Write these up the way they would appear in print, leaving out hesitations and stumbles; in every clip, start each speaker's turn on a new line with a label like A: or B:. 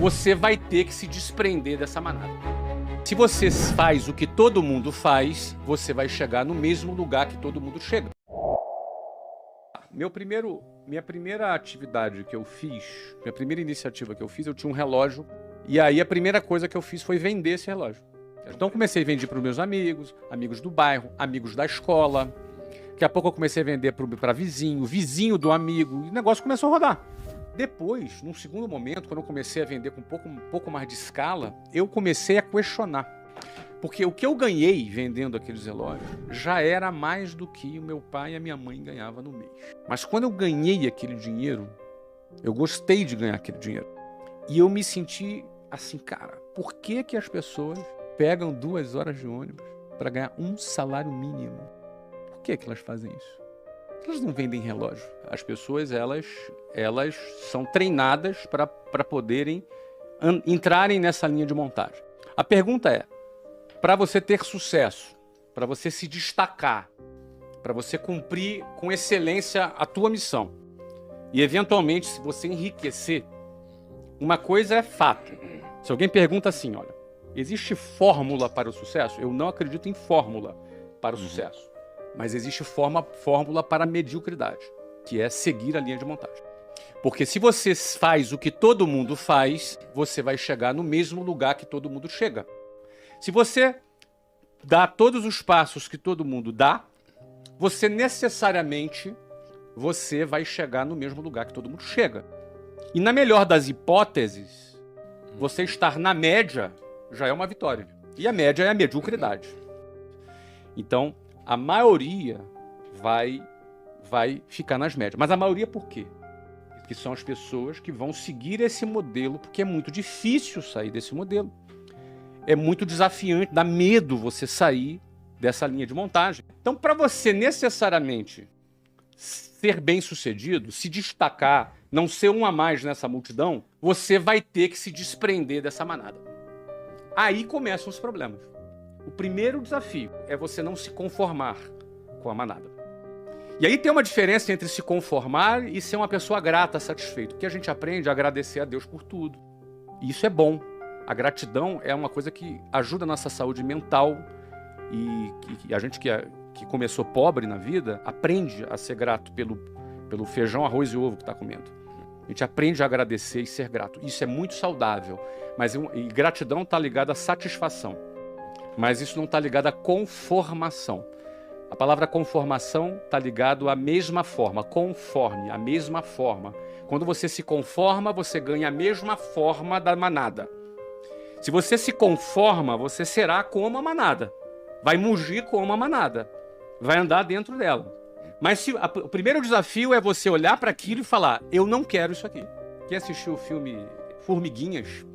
A: você vai ter que se desprender dessa manada. Se você faz o que todo mundo faz, você vai chegar no mesmo lugar que todo mundo chega. Minha primeira atividade que eu fiz, minha primeira iniciativa que eu fiz, eu tinha um relógio. E aí a primeira coisa que eu fiz foi vender esse relógio. Então eu comecei a vender para os meus amigos, amigos do bairro, amigos da escola. Daqui a pouco eu comecei a vender para vizinho do amigo. E o negócio começou a rodar. Depois, num segundo momento, quando eu comecei a vender com um pouco mais de escala, eu comecei a questionar. Porque o que eu ganhei vendendo aqueles relógios já era mais do que o meu pai e a minha mãe ganhavam no mês. Mas quando eu ganhei aquele dinheiro, eu gostei de ganhar aquele dinheiro. E eu me senti assim, cara, por que que as pessoas pegam 2 horas de ônibus para ganhar um salário mínimo? Por que que elas fazem isso? Elas não vendem relógio. As pessoas, elas são treinadas para poderem entrarem nessa linha de montagem. A pergunta é, para você ter sucesso, para você se destacar, para você cumprir com excelência a tua missão e, eventualmente, se você enriquecer, uma coisa é fato. Se alguém pergunta assim, olha, existe fórmula para o sucesso? Eu não acredito em fórmula para o sucesso. Mas existe fórmula para a mediocridade, que é seguir a linha de montagem. Porque se você faz o que todo mundo faz, você vai chegar no mesmo lugar que todo mundo chega. Se você dá todos os passos que todo mundo dá, você necessariamente vai chegar no mesmo lugar que todo mundo chega. E na melhor das hipóteses, você estar na média já é uma vitória. E a média é a mediocridade. Então, a maioria vai ficar nas médias. Mas a maioria por quê? Porque são as pessoas que vão seguir esse modelo, porque é muito difícil sair desse modelo. É muito desafiante, dá medo você sair dessa linha de montagem. Então, para você necessariamente ser bem-sucedido, se destacar, não ser um a mais nessa multidão, você vai ter que se desprender dessa manada. Aí começam os problemas. O primeiro desafio é você não se conformar com a manada. E aí tem uma diferença entre se conformar e ser uma pessoa grata, satisfeita. Porque a gente aprende a agradecer a Deus por tudo. E isso é bom. A gratidão é uma coisa que ajuda a nossa saúde mental. E a gente que começou pobre na vida, aprende a ser grato pelo feijão, arroz e ovo que está comendo. A gente aprende a agradecer e ser grato. Isso é muito saudável. E gratidão está ligada à satisfação. Mas isso não está ligado à conformação. A palavra conformação está ligado à mesma forma, conforme, a mesma forma. Quando você se conforma, você ganha a mesma forma da manada. Se você se conforma, você será como a manada. Vai mugir como a manada. Vai andar dentro dela. Mas o primeiro desafio é você olhar para aquilo e falar, eu não quero isso aqui. Quem assistiu o filme Formiguinhas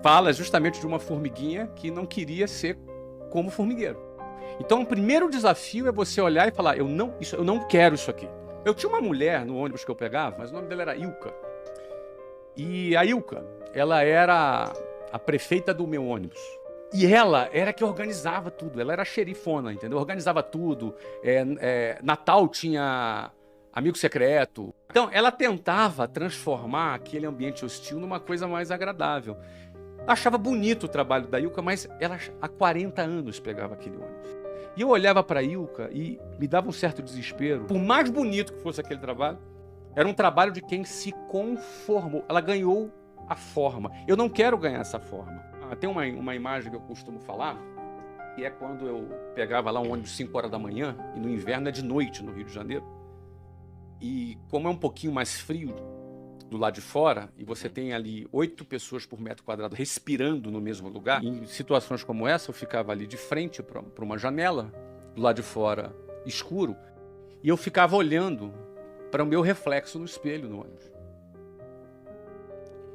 A: fala justamente de uma formiguinha que não queria ser como formigueiro. Então o primeiro desafio é você olhar e falar, eu não quero isso aqui. Eu tinha uma mulher no ônibus que eu pegava, mas o nome dela era Ilka. E a Ilka, ela era a prefeita do meu ônibus. E ela era que organizava tudo, ela era xerifona, entendeu? Organizava tudo, Natal tinha amigo secreto. Então, ela tentava transformar aquele ambiente hostil numa coisa mais agradável. Achava bonito o trabalho da Ilka, mas ela há 40 anos pegava aquele ônibus. E eu olhava para a Ilka e me dava um certo desespero. Por mais bonito que fosse aquele trabalho, era um trabalho de quem se conformou. Ela ganhou a forma. Eu não quero ganhar essa forma. Tem uma imagem que eu costumo falar, que é quando eu pegava lá um ônibus 5 horas da manhã, e no inverno é de noite no Rio de Janeiro. E como é um pouquinho mais frio do lado de fora, e você tem ali 8 pessoas por metro quadrado respirando no mesmo lugar, em situações como essa, eu ficava ali de frente para uma janela, do lado de fora escuro, e eu ficava olhando para o meu reflexo no espelho no ônibus.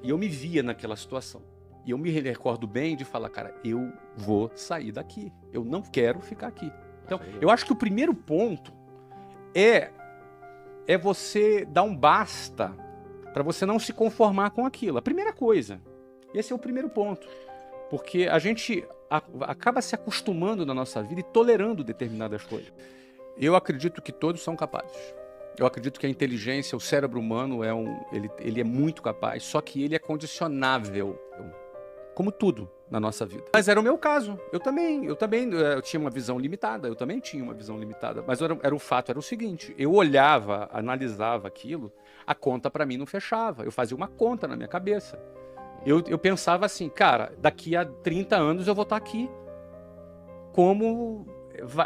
A: E eu me via naquela situação. E eu me recordo bem de falar, cara, eu vou sair daqui. Eu não quero ficar aqui. Então, eu acho que o primeiro ponto é você dar um basta para você não se conformar com aquilo. A primeira coisa. Esse é o primeiro ponto. Porque a gente acaba se acostumando na nossa vida e tolerando determinadas coisas. Eu acredito que todos são capazes. Eu acredito que a inteligência, o cérebro humano, ele é muito capaz, só que ele é condicionável, como tudo na nossa vida. Mas era o meu caso. Eu tinha uma visão limitada, mas era o fato, era o seguinte, eu olhava, analisava aquilo, a conta para mim não fechava, eu fazia uma conta na minha cabeça. Eu pensava assim, cara, daqui a 30 anos eu vou estar aqui, como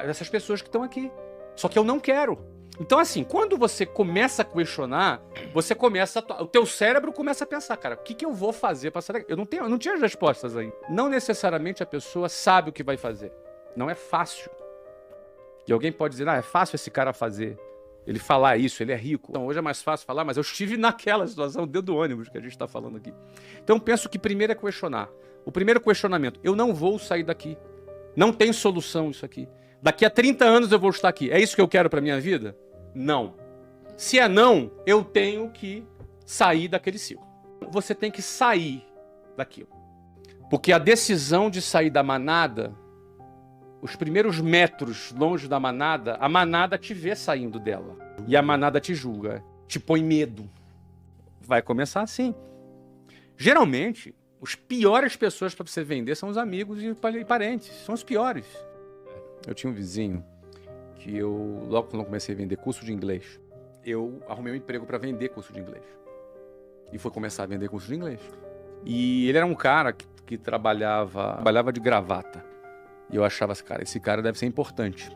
A: essas pessoas que estão aqui. Só que eu não quero. Então, assim, quando você começa a questionar, o teu cérebro começa a pensar, cara, o que eu vou fazer para sair daqui? Eu não tinha as respostas aí. Não necessariamente a pessoa sabe o que vai fazer. Não é fácil. E alguém pode dizer, é fácil esse cara fazer. Ele falar isso, ele é rico. Então, hoje é mais fácil falar, mas eu estive naquela situação dentro do ônibus que a gente está falando aqui. Então, penso que primeiro é questionar. O primeiro questionamento, eu não vou sair daqui. Não tem solução isso aqui. Daqui a 30 anos eu vou estar aqui. É isso que eu quero para minha vida? Não. Se é não, eu tenho que sair daquele ciclo. Você tem que sair daquilo. Porque a decisão de sair da manada, os primeiros metros longe da manada, a manada te vê saindo dela. E a manada te julga, te põe medo. Vai começar assim. Geralmente, as piores pessoas para você vender são os amigos e parentes. São os piores. Eu tinha um vizinho que logo quando eu comecei a vender curso de inglês, eu arrumei um emprego para vender curso de inglês. E fui começar a vender curso de inglês. E ele era um cara que trabalhava de gravata. E eu achava assim, cara, esse cara deve ser importante.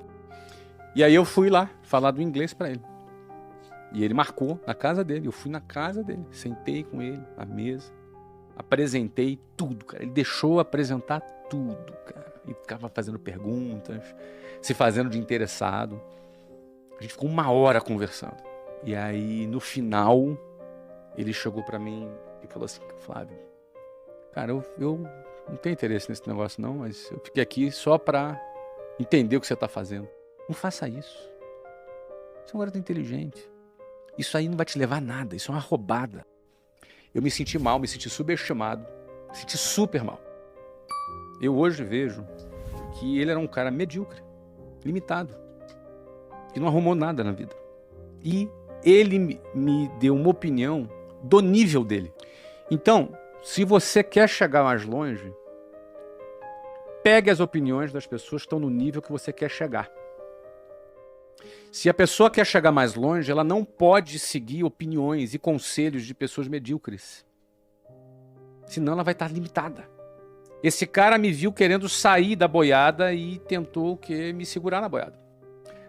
A: E aí eu fui lá falar do inglês para ele. E ele marcou na casa dele. Eu fui na casa dele, sentei com ele à mesa, apresentei tudo, cara. Ele deixou apresentar tudo, cara. E ficava fazendo perguntas, se fazendo de interessado. A gente ficou 1 hora conversando. E aí, no final, ele chegou para mim e falou assim, Flávio, cara, eu não tenho interesse nesse negócio não, mas eu fiquei aqui só para entender o que você está fazendo. Não faça isso. Você é um garoto inteligente. Isso aí não vai te levar a nada, isso é uma roubada. Eu me senti mal, me senti subestimado, me senti super mal. Eu hoje vejo que ele era um cara medíocre, limitado, que não arrumou nada na vida. E ele me deu uma opinião do nível dele. Então, se você quer chegar mais longe, pegue as opiniões das pessoas que estão no nível que você quer chegar. Se a pessoa quer chegar mais longe, ela não pode seguir opiniões e conselhos de pessoas medíocres. Senão ela vai estar limitada. Esse cara me viu querendo sair da boiada e tentou me segurar na boiada.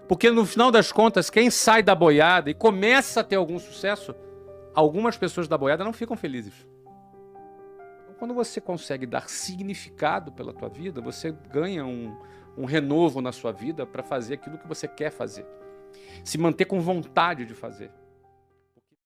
A: Porque no final das contas, quem sai da boiada e começa a ter algum sucesso, algumas pessoas da boiada não ficam felizes. Então, quando você consegue dar significado pela tua vida, você ganha um renovo na sua vida para fazer aquilo que você quer fazer. Se manter com vontade de fazer.